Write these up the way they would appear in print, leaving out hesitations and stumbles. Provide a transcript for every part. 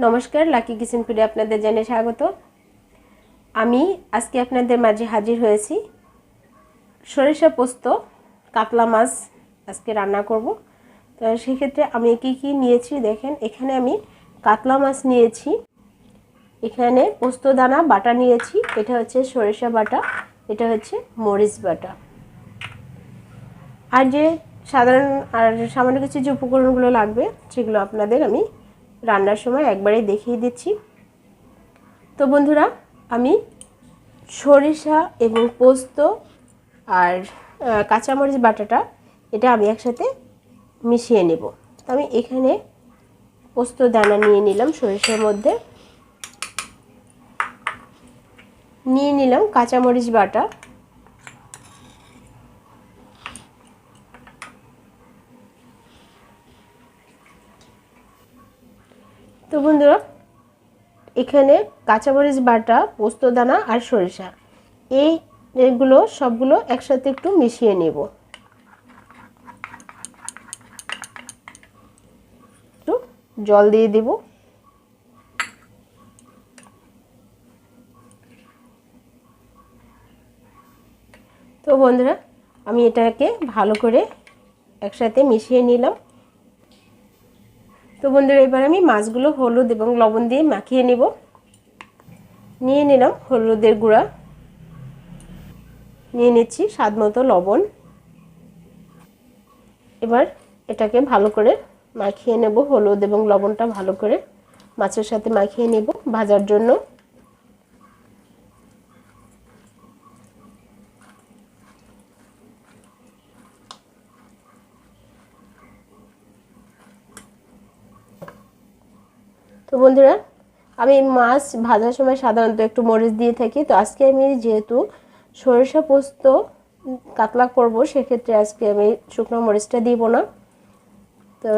নমস্কার, lucky kitchen ফুডে আপনাদের জানাই স্বাগত। আমি আজকে আপনাদের মাঝে হাজির হয়েছি সরিষা পোস্ত কাতলা মাছ আজকে রান্না করব। তো সেক্ষেত্রে আমি কি নিয়েছি দেখেন, এখানে আমি কাতলা মাছ নিয়েছি, এখানে পোস্ত দানা বাটা নিয়েছি, এটা হচ্ছে সরিষা বাটা, এটা হচ্ছে মরিচ বাটা। আর যে সামান্য কিছু যে উপকরণগুলো লাগবে সেগুলো আপনাদের আমি রান্নার সময় একবারেই দেখিয়ে দিচ্ছি। তো বন্ধুরা, আমি সরিষা এবং পোস্ত আর কাঁচামরিচ বাটাটা এটা আমি একসাথে মিশিয়ে নেব। তো আমি এখানে পোস্ত দানা নিয়ে নিলাম, সরিষার মধ্যে নিয়ে নিলাম কাঁচামরিচ বাটা, তো বন্ধুরা এখানে কাঁচামরিচ বাটা, পোস্ত দানা আর সরিষা এইগুলো সবগুলো একসাথে একটু মিশিয়ে নেব। একটু জল দিয়ে দেব। তো বন্ধুরা আমি এটাকে ভালো করে একসাথে মিশিয়ে নিলাম। তো বন্ধুরা এবার আমি মাছগুলো হলুদ এবং লবণ দিয়ে মাখিয়ে নেব। নিয়ে নিলাম হলুদের গুঁড়া, নিয়ে নিচ্ছি স্বাদ মতো লবণ। এবার এটাকে ভালো করে মাখিয়ে নেব, হলুদ এবং লবণটা ভালো করে মাছের সাথে মাখিয়ে নেব ভাজার জন্য। তো বন্ধুরা আমি মাছ ভাজার সময় সাধারণত একটু মরিচ দিয়ে থাকি, তো আজকে আমি যেহেতু সরিষা পোস্ত কাতলা করব সেক্ষেত্রে আজকে আমি শুকনো মরিচটা দিব না। তো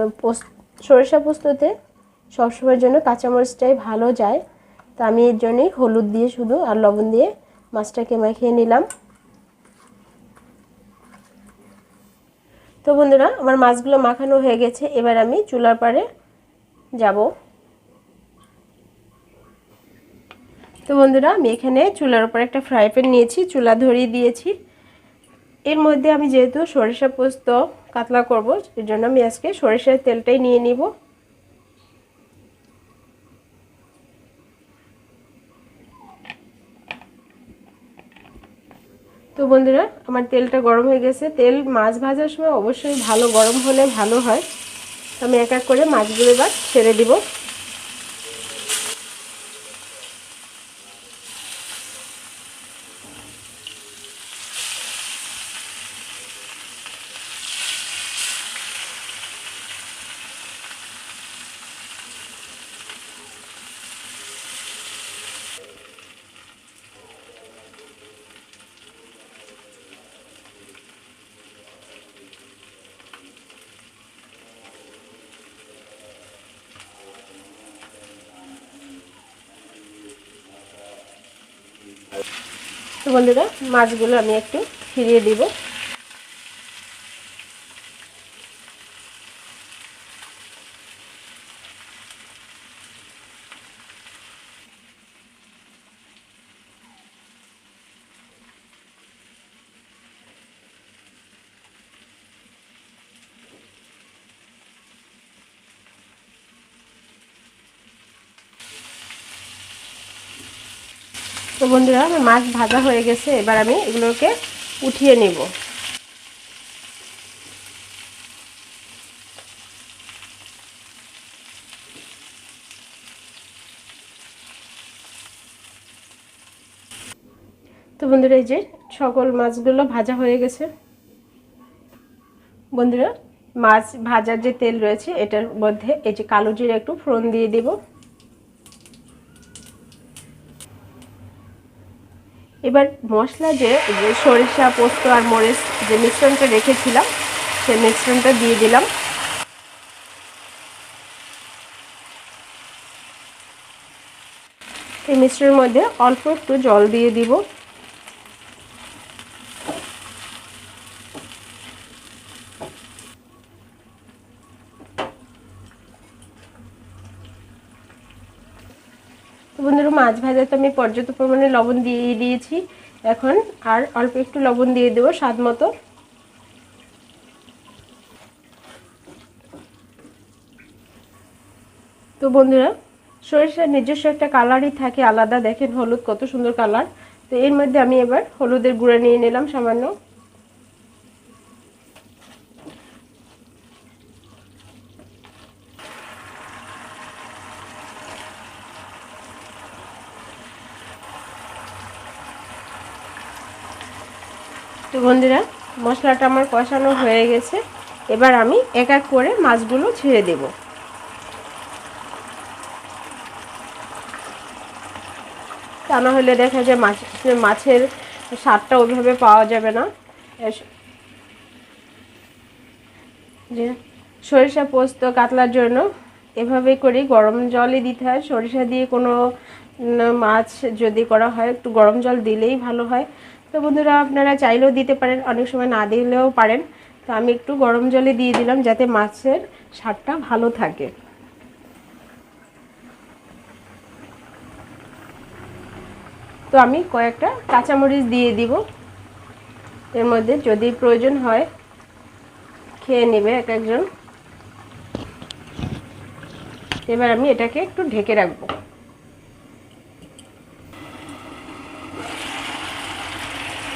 সরিষা পোস্ততে সবসময়ের জন্য কাঁচামরিচটাই ভালো যায়, তো আমি এর জন্যই হলুদ দিয়ে শুধু আর লবণ দিয়ে মাছটাকে মাখিয়ে নিলাম। তো বন্ধুরা আমার মাছগুলো মাখানো হয়ে গেছে, এবার আমি চুলার পাড়ে যাব। তো বন্ধুরা আমি এখানে চুলার উপর একটা ফ্রাই প্যান নিয়েছি, চুলা ধরিয়ে দিয়েছি। এর মধ্যে আমি যেহেতু সরিষা পোস্ত কাতলা করব এর জন্য আমি আজকে সরিষার তেলটাই নিয়ে নিব। তো বন্ধুরা আমার তেলটা গরম হয়ে গেছে। তেল মাছ ভাজার সময় অবশ্যই ভালো গরম হলে ভালো হয়। তো আমি এক এক করে মাছগুলো এবার ছেড়ে দিব। তো বন্ধুরা মাছগুলো আমি একটু ফিরিয়ে দিব। তো বন্ধুরা আমার মাছ ভাজা হয়ে গেছে, এবার আমি এগুলোকে উঠিয়ে নেব। তো বন্ধুরা এই যে সকল মাছগুলো ভাজা হয়ে গেছে। বন্ধুরা মাছ ভাজার যে তেল রয়েছে এটার মধ্যে এই যে কালো জিরে একটু ফোড়ন দিয়ে দেব। এবার মশলা যে সরিষা পোস্ত আর মরিচ যে মিশ্রণটা রেখেছিলাম সেই মিশ্রণটা দিয়ে দিলাম। এই মিশ্রণের মধ্যে অল্প একটু জল দিয়ে দিব। তো বন্ধুরা মাছ ভাজা তো আমি পর্যাপ্ত পরিমাণে লবণ দিয়ে দিয়েছি, এখন আর অল্প একটু লবণ দিয়ে দেবো স্বাদ মতো। তো বন্ধুরা সরিষার নিজস্ব একটা কালারই থাকে আলাদা, দেখেন হলুদ কত সুন্দর কালার। তো এর মধ্যে আমি এবার হলুদের গুঁড়া নিয়ে নিলাম সামান্য। তো বন্ধুরা মশলাটা আমার কষানো হয়ে গেছে, এবার আমি এক এক করে মাছগুলো ছেড়ে দেব। তা না হলে দেখা যায় মাছের স্বাদটা ওইভাবে পাওয়া যাবে না। যে সরিষা পোস্ত কাতলার জন্য এভাবে করে গরম জলই দিতে হয়। সরিষা দিয়ে কোনো মাছ যদি করা হয় একটু গরম জল দিলেই ভালো হয়। তো বন্ধুরা আপনারা চাইলেও দিতে পারেন, অনেক সময় না দিলেও পারেন। তো আমি একটু গরম জলে দিয়ে দিলাম যাতে মাছের স্বাদটা ভালো থাকে। তো আমি কয়েকটা কাঁচামরিচ দিয়ে দিব এর মধ্যে, যদি প্রয়োজন হয় খেয়ে নেবে এক একজন। এবার আমি এটাকে একটু ঢেকে রাখবো।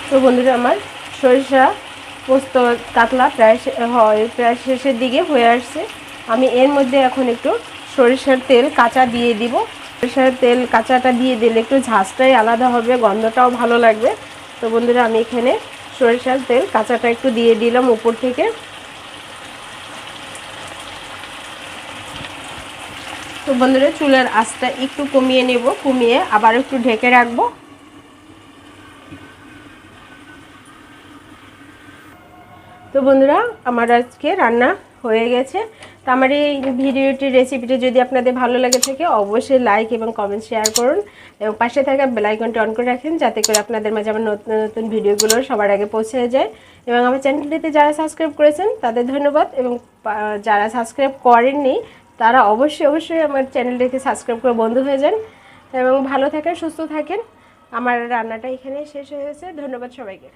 তো বন্ধুরা আমার সরিষা পোস্ত কাতলা প্রায় শেষের দিকে হয়ে আসছে। আমি এর মধ্যে এখন একটু সরিষার তেল কাঁচা দিয়ে দিব। সরিষার তেল কাঁচাটা দিয়ে দিলে একটু ঝাঁজটাই আলাদা হবে, গন্ধটাও ভালো লাগবে। তো বন্ধুরা আমি এখানে সরিষার তেল কাঁচাটা একটু দিয়ে দিলাম উপর থেকে। তো বন্ধুরা চুলার আঁচটা একটু কমিয়ে নেব, কমিয়ে আবার একটু ঢেকে রাখবো। তো বন্ধুরা আমার আজকে রান্না হয়ে গেছে। তো আমার এই রেসিপিটি যদি আপনাদের ভালো লাগে থাকে অবশ্যই লাইক এবং কমেন্ট শেয়ার করুন এবং পাশে থাকা বেল আইকনটি অন করে রাখেন যাতে করে আপনাদের মাঝে আমার নতুন নতুন ভিডিওগুলো সবার আগে পৌঁছে যায়। এবং আমার চ্যানেলটিতে যারা সাবস্ক্রাইব করেছেন তাদের ধন্যবাদ, এবং যারা সাবস্ক্রাইব করেননি তারা অবশ্যই আমার চ্যানেলটিকে সাবস্ক্রাইব করে বন্ধু হয়ে যান এবং ভালো থাকেন, সুস্থ থাকেন। আমার রান্নাটা এখানেই শেষ হয়ে গেছে। ধন্যবাদ সবাইকে।